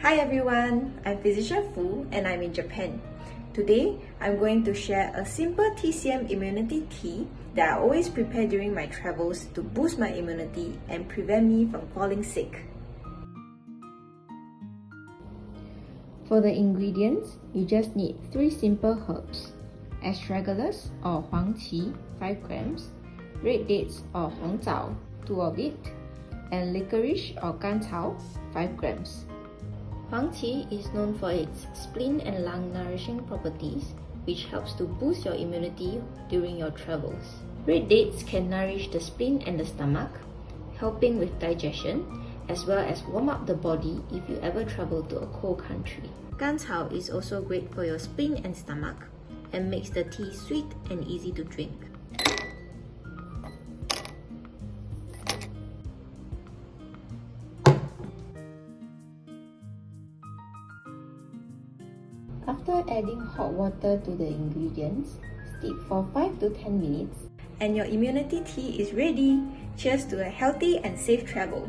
Hi everyone, I'm Physician Fu and I'm in Japan. Today, I'm going to share a simple TCM immunity tea that I always prepare during my travels to boost my immunity and prevent me from falling sick. For the ingredients, you just need 3 simple herbs: astragalus or huang qi 5 grams, red dates or hong zao 2 of it, and licorice or gancao 5 grams. Huang qi is known for its spleen and lung nourishing properties, which helps to boost your immunity during your travels. Red dates can nourish the spleen and the stomach, helping with digestion, as well as warm up the body if you ever travel to a cold country. Gancao is also great for your spleen and stomach, and makes the tea sweet and easy to drink. After adding hot water to the ingredients, steep for 5 to 10 minutes. And your immunity tea is ready! Cheers to a healthy and safe travel!